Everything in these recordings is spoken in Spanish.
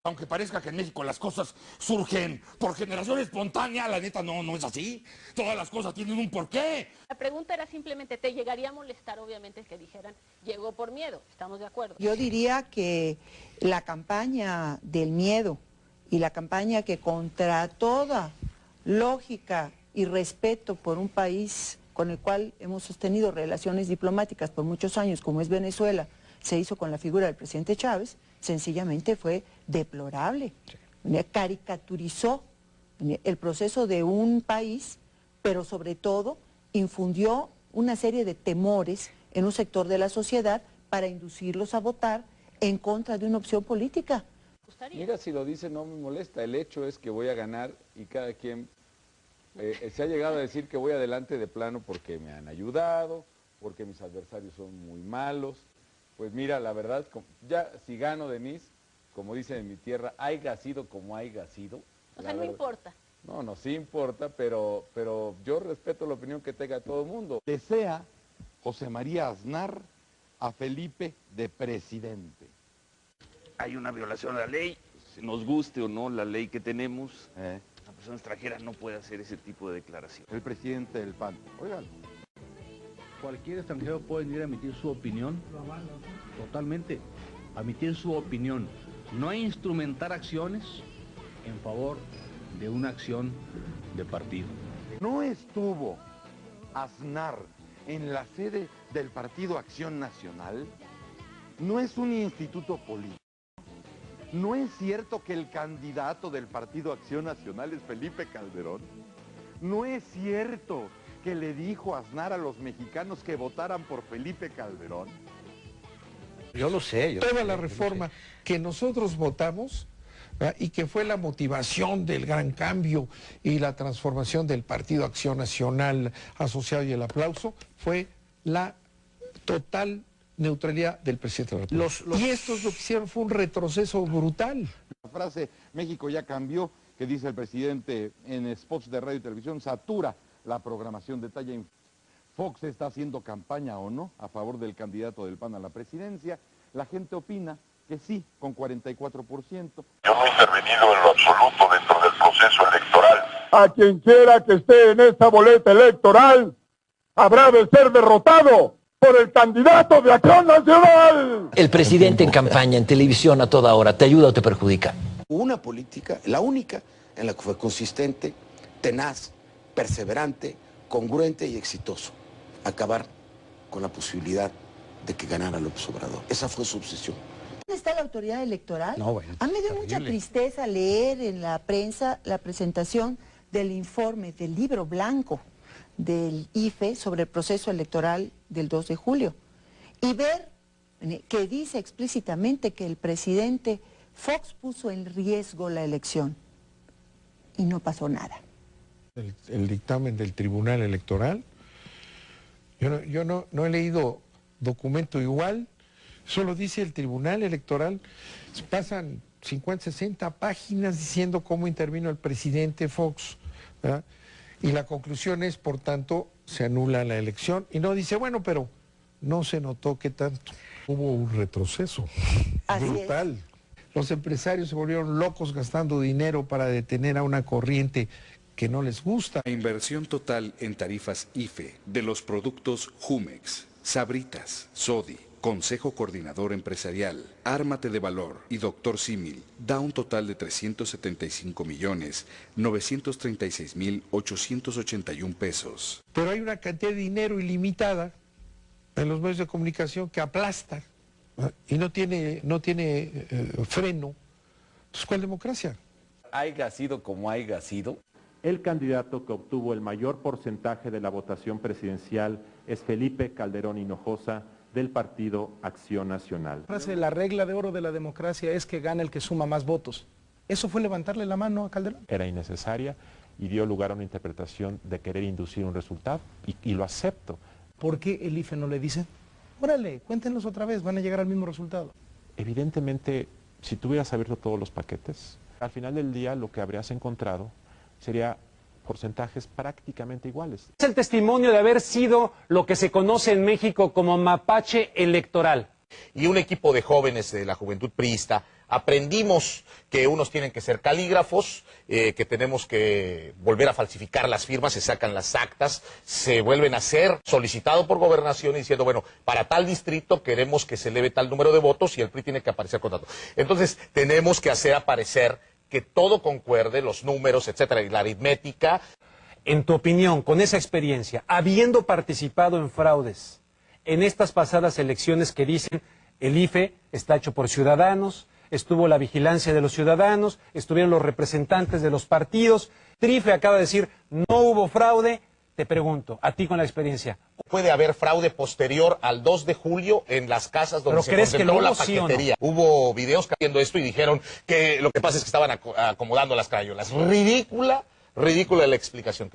Aunque parezca que en México las cosas surgen por generación espontánea, la neta no es así. Todas las cosas tienen un porqué. La pregunta era simplemente, ¿te llegaría a molestar, obviamente, que dijeran, llegó por miedo? ¿Estamos de acuerdo? Yo diría que la campaña del miedo y la campaña que contra toda lógica y respeto por un país con el cual hemos sostenido relaciones diplomáticas por muchos años, como es Venezuela, se hizo con la figura del presidente Chávez, sencillamente fue deplorable. Caricaturizó el proceso de un país, pero sobre todo infundió una serie de temores en un sector de la sociedad para inducirlos a votar en contra de una opción política. Mira, si lo dice no me molesta, el hecho es que voy a ganar y cada quien se ha llegado a decir que voy adelante de plano porque me han ayudado, porque mis adversarios son muy malos. Pues mira, la verdad, ya si gano, Denise, como dicen en mi tierra, haiga sido como haiga sido. O sea, no importa. No, sí importa, pero yo respeto la opinión que tenga todo el mundo. Desea José María Aznar a Felipe de presidente. Hay una violación a la ley, nos guste o no la ley que tenemos, la persona extranjera no puede hacer ese tipo de declaración. El presidente del PAN. Oigan. Cualquier extranjero puede venir a emitir su opinión, totalmente, a emitir su opinión, no a instrumentar acciones en favor de una acción de partido. ¿No estuvo Aznar en la sede del Partido Acción Nacional? ¿No es un instituto político? ¿No es cierto que el candidato del Partido Acción Nacional es Felipe Calderón? ¿No es cierto que le dijo Aznar a los mexicanos que votaran por Felipe Calderón? Yo lo sé. Toda la reforma que nosotros votamos, ¿verdad?, y que fue la motivación del gran cambio y la transformación del Partido Acción Nacional asociado y el aplauso, fue la total neutralidad del presidente de la República. Y estos lo que hicieron fue un retroceso brutal. La frase "México ya cambió", que dice el presidente en spots de radio y televisión, satura la programación de talla. Fox está haciendo campaña o no a favor del candidato del PAN a la presidencia. La gente opina que sí, con 44%. Yo no he intervenido en lo absoluto dentro del proceso electoral. A quien quiera que esté en esta boleta electoral habrá de ser derrotado por el candidato de Acción Nacional. El presidente en campaña, en televisión a toda hora, ¿te ayuda o te perjudica? Una política, la única, en la que fue consistente, tenaz, perseverante, congruente y exitoso. Acabar con la posibilidad de que ganara López Obrador. Esa fue su obsesión. ¿Dónde está la autoridad electoral? No, bueno, a mí me dio mucha tristeza leer en la prensa la presentación del informe, del libro blanco del IFE sobre el proceso electoral del 2 de julio y ver que dice explícitamente que el presidente Fox puso en riesgo la elección y no pasó nada. El dictamen del Tribunal Electoral, yo no he leído documento igual, solo dice el Tribunal Electoral, pasan 50, 60 páginas diciendo cómo intervino el presidente Fox, ¿verdad? Y la conclusión es, por tanto, se anula la elección. Y no dice, bueno, pero no se notó que tanto. Hubo un retroceso brutal. Los empresarios se volvieron locos gastando dinero para detener a una corriente que no les gusta. La inversión total en tarifas IFE de los productos Jumex, Sabritas, Sodi, Consejo Coordinador Empresarial, Ármate de Valor y Doctor Símil da un total de 375.936.881 pesos. Pero hay una cantidad de dinero ilimitada en los medios de comunicación que aplasta, ¿no? Y no tiene freno. Entonces, ¿cuál democracia? Haiga sido como haiga sido. El candidato que obtuvo el mayor porcentaje de la votación presidencial es Felipe Calderón Hinojosa, del Partido Acción Nacional. La regla de oro de la democracia es que gana el que suma más votos. ¿Eso fue levantarle la mano a Calderón? Era innecesaria y dio lugar a una interpretación de querer inducir un resultado y lo acepto. ¿Por qué el IFE no le dice, órale, cuéntenlos otra vez, van a llegar al mismo resultado? Evidentemente, si tú hubieras abierto todos los paquetes, al final del día lo que habrías encontrado sería porcentajes prácticamente iguales. Es el testimonio de haber sido lo que se conoce en México como mapache electoral. Y un equipo de jóvenes de la juventud priista Aprendimos que unos tienen que ser calígrafos, que tenemos que volver a falsificar las firmas, se sacan las actas, se vuelven a ser solicitado por Gobernación diciendo, bueno, para tal distrito queremos que se eleve tal número de votos y el PRI tiene que aparecer con tanto. Entonces, tenemos que hacer aparecer que todo concuerde, los números, etcétera, y la aritmética. En tu opinión, con esa experiencia, habiendo participado en fraudes en estas pasadas elecciones que dicen el IFE está hecho por ciudadanos, estuvo la vigilancia de los ciudadanos, estuvieron los representantes de los partidos, Trife acaba de decir no hubo fraude, te pregunto, a ti con la experiencia. Puede haber fraude posterior al 2 de julio en las casas donde se concentró la paquetería. Sí, hubo videos haciendo esto y dijeron que lo que pasa es que estaban acomodando las crayolas. Ridícula la explicación.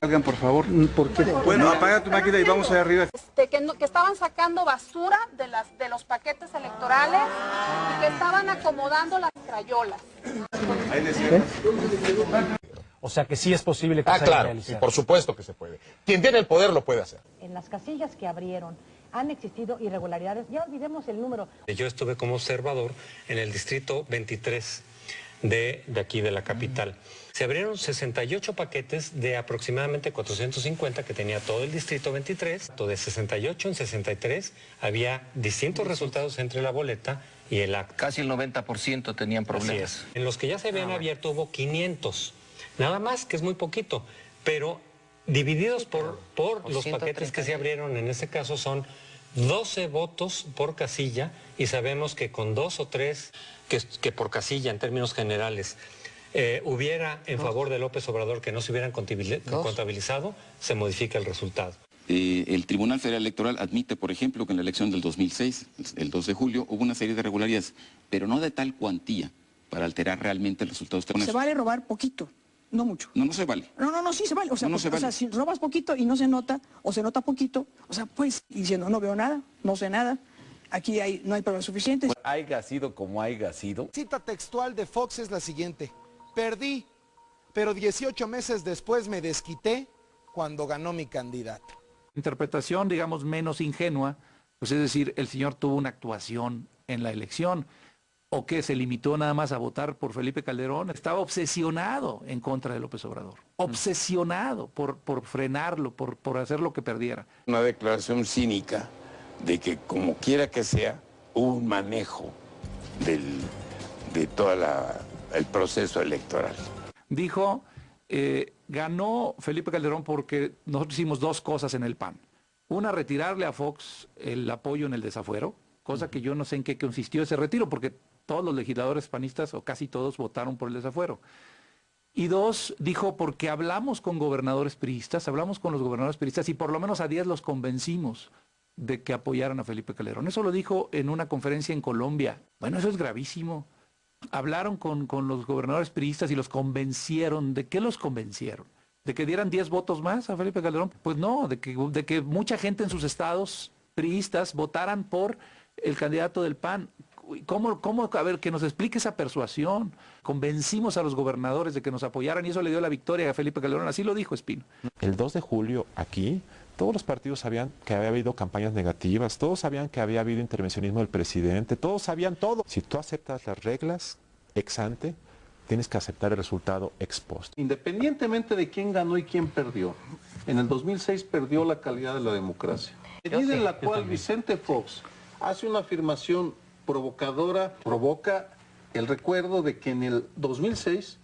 Salgan, por favor. ¿Por qué? Bueno, apaga tu máquina y vamos allá arriba. Que estaban sacando basura de los paquetes electorales y que estaban acomodando las crayolas. O sea que sí es posible que se claro, sí, por supuesto que se puede. Quien tiene el poder lo puede hacer. En las casillas que abrieron han existido irregularidades, ya olvidemos el número. Yo estuve como observador en el distrito 23 de aquí de la capital. Se abrieron 68 paquetes de aproximadamente 450 que tenía todo el distrito 23. De 68 en 63 había distintos resultados entre la boleta y el acta. Casi el 90% tenían problemas. En los que ya se habían abierto hubo 500. Nada más, que es muy poquito, pero divididos por los paquetes que se abrieron, en ese caso son 12 votos por casilla y sabemos que con 2 o 3 que por casilla en términos generales hubiera en favor de López Obrador que no se hubieran contabilizado, se modifica el resultado. El Tribunal Federal Electoral admite, por ejemplo, que en la elección del 2006, el 2 de julio, hubo una serie de irregularidades, pero no de tal cuantía para alterar realmente el resultado. Se vale robar poquito. No mucho. No se vale. No, sí se vale. O sea, no se vale. O sea, si robas poquito y no se nota, o se nota poquito, o sea, pues, diciendo, no veo nada, no sé nada, aquí no hay pruebas suficientes. Haiga sido como haiga sido. Cita textual de Fox es la siguiente: perdí, pero 18 meses después me desquité cuando ganó mi candidato. Interpretación, digamos, menos ingenua, pues es decir, el señor tuvo una actuación en la elección. ¿O que se limitó nada más a votar por Felipe Calderón? Estaba obsesionado en contra de López Obrador. Obsesionado por frenarlo, por hacer lo que perdiera. Una declaración cínica de que como quiera que sea, hubo un manejo de todo el proceso electoral. Dijo, ganó Felipe Calderón porque nosotros hicimos dos cosas en el PAN. Una, retirarle a Fox el apoyo en el desafuero, cosa que yo no sé en qué consistió ese retiro, porque todos los legisladores panistas, o casi todos, votaron por el desafuero. Y dos, dijo, porque hablamos con gobernadores priistas, y por lo menos a 10 los convencimos de que apoyaran a Felipe Calderón. Eso lo dijo en una conferencia en Colombia. Bueno, eso es gravísimo. Hablaron con los gobernadores priistas y los convencieron. ¿De qué los convencieron? ¿De que dieran 10 votos más a Felipe Calderón? Pues no, de que mucha gente en sus estados priistas votaran por el candidato del PAN. ¿Cómo, a ver, que nos explique esa persuasión? Convencimos a los gobernadores de que nos apoyaran y eso le dio la victoria a Felipe Calderón, así lo dijo Espino. El 2 de julio aquí, todos los partidos sabían que había habido campañas negativas, todos sabían que había habido intervencionismo del presidente, todos sabían todo. Si tú aceptas las reglas ex ante, tienes que aceptar el resultado ex post. Independientemente de quién ganó y quién perdió, en el 2006 perdió la calidad de la democracia. La medida en la cual Vicente Fox hace una afirmación provocadora, provoca el recuerdo de que en el 2006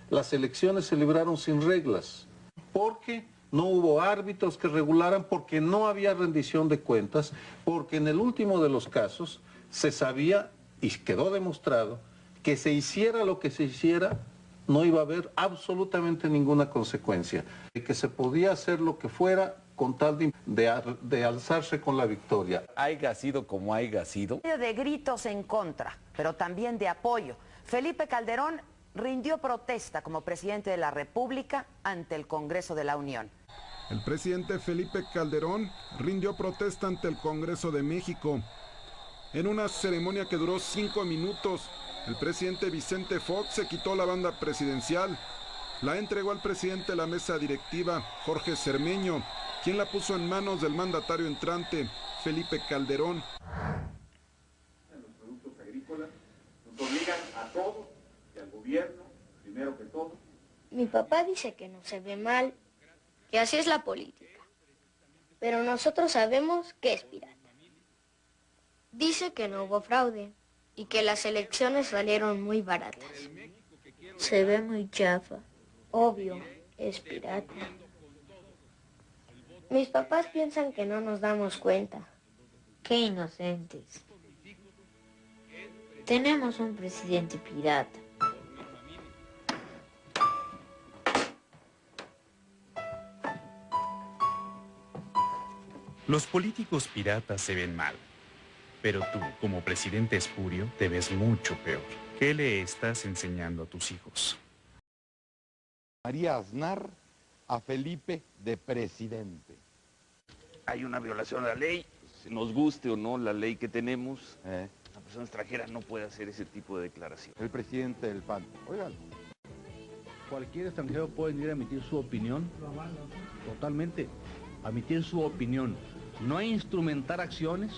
las elecciones se libraron sin reglas, porque no hubo árbitros que regularan, porque no había rendición de cuentas, porque en el último de los casos se sabía y quedó demostrado que se hiciera lo que se hiciera, no iba a haber absolutamente ninguna consecuencia, y que se podía hacer lo que fuera con tal de alzarse con la victoria. Haiga sido como haiga sido. De gritos en contra, pero también de apoyo. Felipe Calderón rindió protesta como presidente de la República ante el Congreso de la Unión. El presidente Felipe Calderón rindió protesta ante el Congreso de México. En una ceremonia que duró 5 minutos, el presidente Vicente Fox se quitó la banda presidencial, la entregó al presidente de la mesa directiva, Jorge Cermeño, quien la puso en manos del mandatario entrante, Felipe Calderón. Los productos agrícolas nos obligan a todos y al gobierno, primero que todo. Mi papá dice que no se ve mal, que así es la política, pero nosotros sabemos que es pirata. Dice que no hubo fraude y que las elecciones salieron muy baratas. Se ve muy chafa. Obvio, es pirata. Mis papás piensan que no nos damos cuenta. Qué inocentes. Tenemos un presidente pirata. Los políticos piratas se ven mal, pero tú, como presidente espurio, te ves mucho peor. ¿Qué le estás enseñando a tus hijos? María Aznar a Felipe de presidente. Hay una violación a la ley, nos guste o no la ley que tenemos, la persona extranjera no puede hacer ese tipo de declaración. El presidente del PAN, oigan. Cualquier extranjero puede venir a emitir su opinión, totalmente, a emitir su opinión. No instrumentar acciones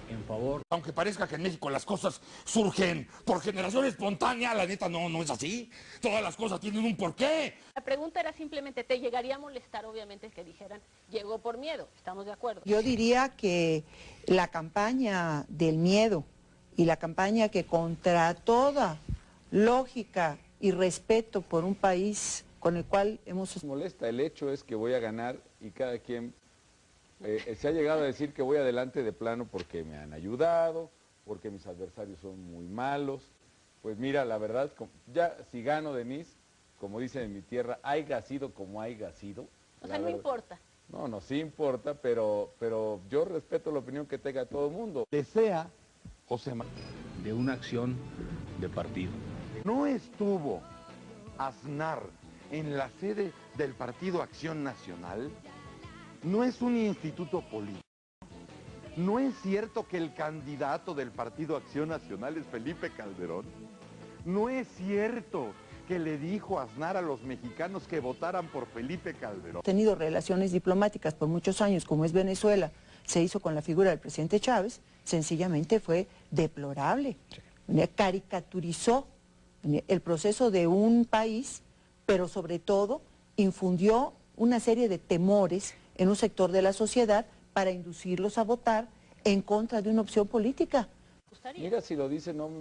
en favor. Aunque parezca que en México las cosas surgen por generación espontánea, la neta no es así. Todas las cosas tienen un porqué. La pregunta era simplemente, ¿te llegaría a molestar obviamente el que dijeran, llegó por miedo? ¿Estamos de acuerdo? Yo diría que la campaña del miedo y la campaña que contra toda lógica y respeto por un país con el cual hemos... Molesta, el hecho es que voy a ganar y cada quien... se ha llegado a decir que voy adelante de plano porque me han ayudado, porque mis adversarios son muy malos. Pues mira, la verdad, ya si gano, Denise, como dicen en mi tierra, haiga sido como haiga sido. O sea, no importa. No, sí importa, pero yo respeto la opinión que tenga todo el mundo. Desea, José Manuel, de una acción de partido. ¿No estuvo Aznar en la sede del Partido Acción Nacional? No es un instituto político. ¿No es cierto que el candidato del Partido Acción Nacional es Felipe Calderón? ¿No es cierto que le dijo Aznar a los mexicanos que votaran por Felipe Calderón? Ha tenido relaciones diplomáticas por muchos años, como es Venezuela, se hizo con la figura del presidente Chávez, sencillamente fue deplorable. Caricaturizó el proceso de un país, pero sobre todo infundió una serie de temores en un sector de la sociedad para inducirlos a votar en contra de una opción política. Mira, si lo dice, no